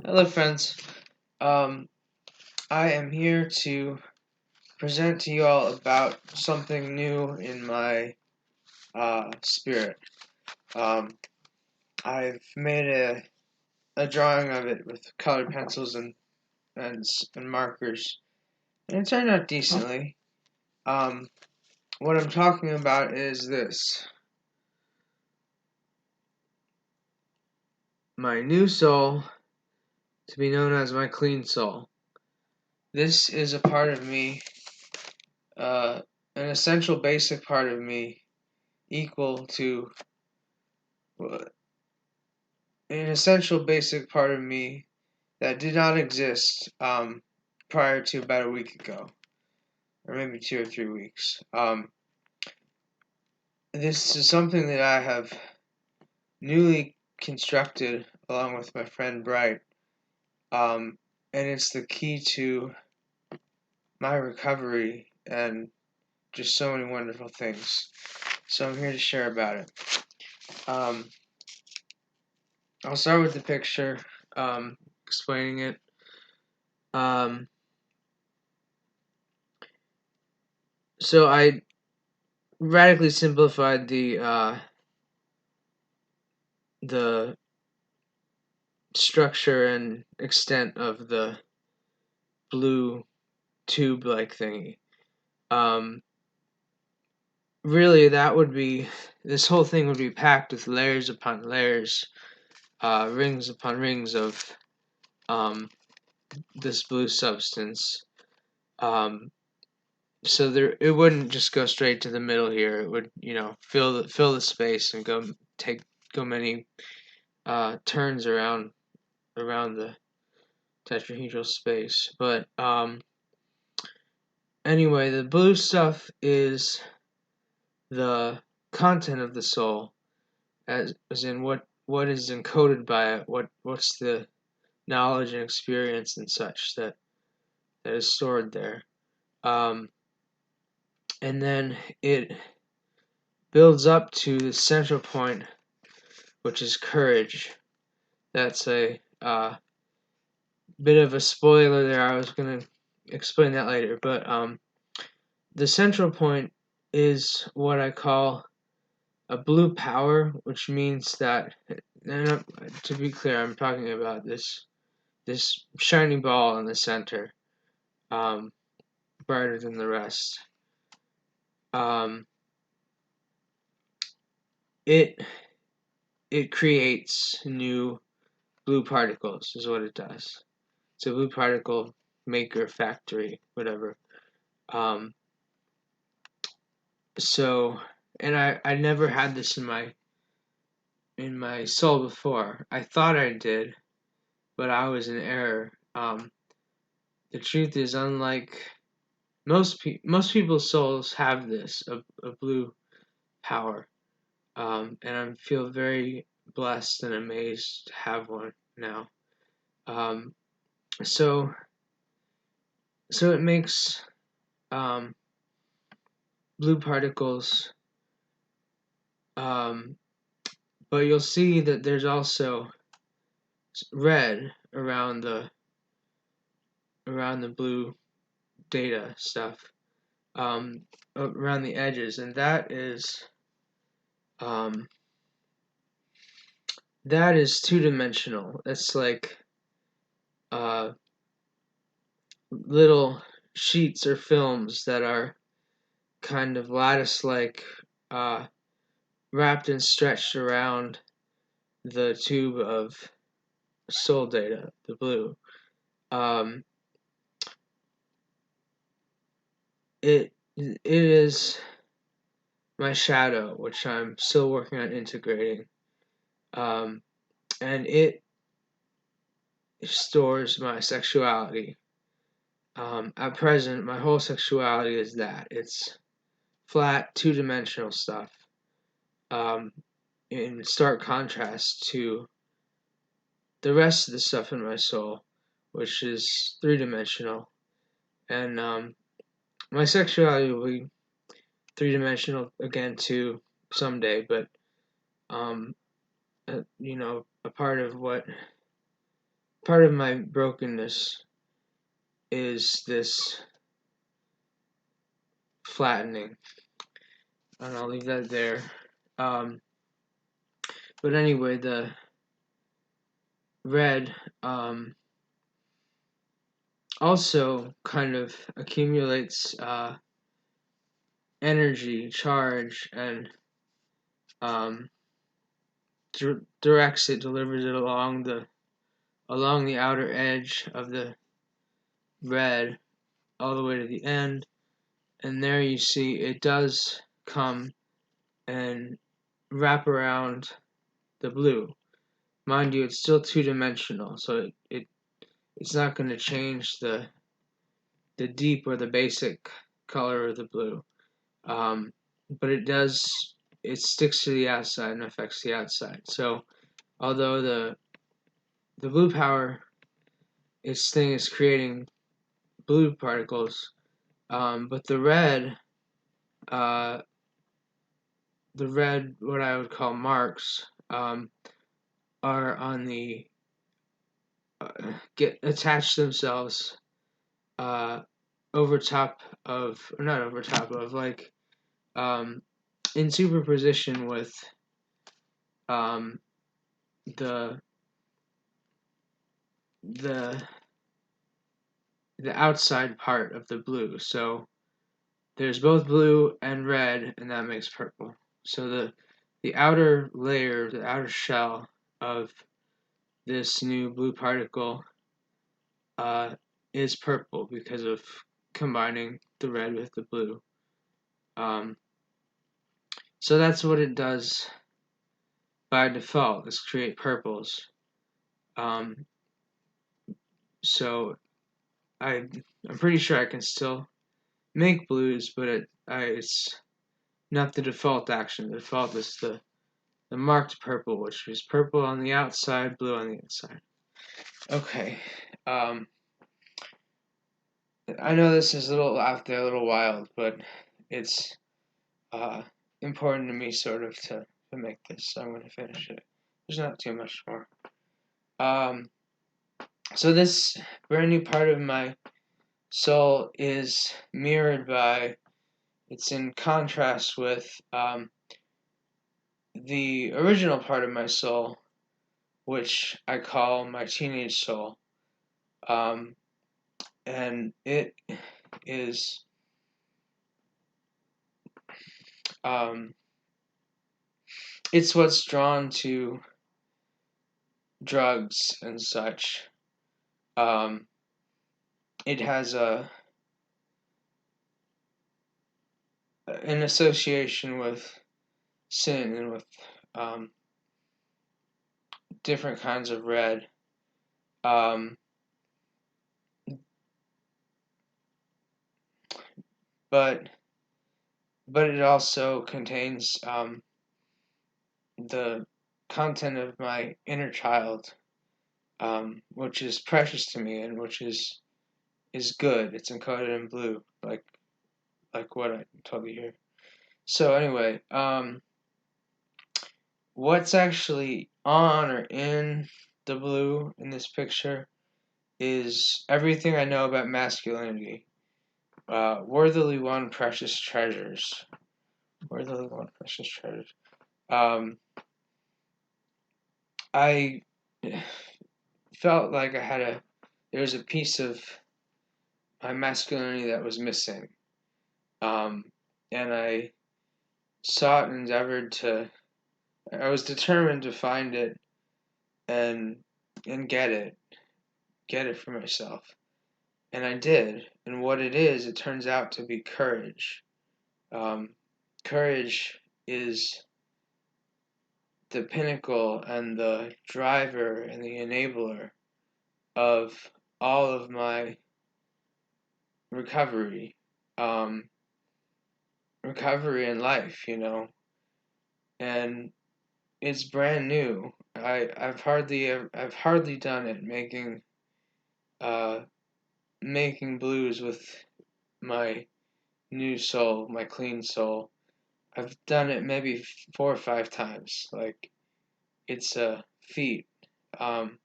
Hello, friends. Um, I am here to present to you all about something new in my spirit. Um, I've made a drawing of it with colored pencils and markers, and it turned out decently. Um, what I'm talking about is this: my new soul, to be known as my clean soul. This is a part of me, uh, an essential, basic part of me, equal to an essential basic part of me that did not exist prior to about a week ago, or maybe 2 or 3 weeks. This is something that I have newly constructed along with my friend Bright, and it's the key to my recovery and just so many wonderful things. So I'm here to share about it. I'll start with the picture, explaining it. So I radically simplified the structure and extent of the blue tube-like thingy. Really, this whole thing would be packed with layers upon layers, rings upon rings of this blue substance. So it wouldn't just go straight to the middle here. It would, fill the space and go many turns around the tetrahedral space. But anyway, the blue stuff is the content of the soul, as in what is encoded by it, what's the knowledge and experience and such that is stored there. And then it builds up to the central point, which is courage. That's a bit of a spoiler there. I was going to explain that later, but the central point is what I call a blue power, which means that, and to be clear, I'm talking about this shiny ball in the center, brighter than the rest. It creates new blue particles, is what it does. It's a blue particle maker factory, whatever. So, and I never had this in my soul before. I thought I did, but I was in error. The truth is, unlike most people's souls have this a blue power, and I feel very blessed and amazed to have one now. So it makes blue particles, but you'll see that there's also red around the blue data stuff, around the edges, and that is two-dimensional. It's like little sheets or films that are kind of lattice-like, wrapped and stretched around the tube of soul data, the blue. It is my shadow, which I'm still working on integrating, and it stores my sexuality. At present, my whole sexuality is that. It's flat, two-dimensional stuff, in stark contrast to the rest of the stuff in my soul, which is three-dimensional. And my sexuality will be three-dimensional again too someday, but a part of what part of my brokenness is this flattening, and I'll leave that there. But anyway, the red also kind of accumulates energy, charge, and um, directs it, delivers it along the outer edge of the red all the way to the end, and there you see it does come and wrap around the blue. Mind you, it's still two-dimensional, so it's not going to change the deep or the basic color of the blue. But it sticks to the outside and affects the outside. So although the blue power, its thing is creating blue particles, but the red, what I would call marks, are on the get attach themselves over top of, or not over top of, like in superposition with um, the the the outside part of the blue. So there's both blue and red, and that makes purple. So the outer layer, the outer shell of this new blue particle is purple because of combining the red with the blue. Um, so that's what it does by default, is create purples. Um, so I'm pretty sure I can still make blues, but it's not the default action. The default is the marked purple, which is purple on the outside, blue on the inside. Okay. I know this is a little out there, a little wild, but it's important to me sort of to make this, so I'm going to finish it. There's not too much more. So this brand new part of my soul is mirrored by, it's in contrast with the original part of my soul, which I call my teenage soul. And it is it's what's drawn to drugs and such. It has an association with sin and with different kinds of red. But it also contains the content of my inner child, which is precious to me and which is good. It's encoded in blue, like what I told you here. So anyway, what's actually on or in the blue in this picture is everything I know about masculinity. Worthily won precious treasures. Worthily won precious treasures. I felt like there was a piece of my masculinity that was missing. And I sought and endeavored I was determined to find it and get it for myself. And I did. And what it turns out to be courage. Courage is the pinnacle and the driver and the enabler of all of my recovery. Recovery in life, and it's brand new. I've hardly done it making blues with my new soul, my clean soul. I've done it maybe 4 or 5 times. Like, it's a feat. But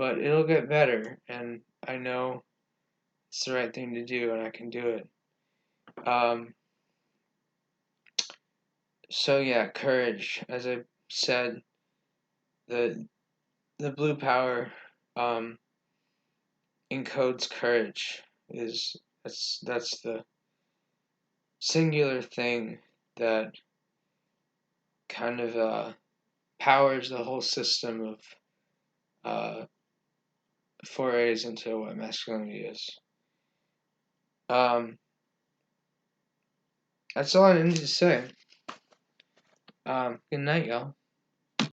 but it'll get better, and I know it's the right thing to do, and I can do it. So yeah, courage. As I said, the blue power encodes courage. That's the singular thing that kind of powers the whole system of forays into what masculinity is. That's all I need to say. Good night, y'all.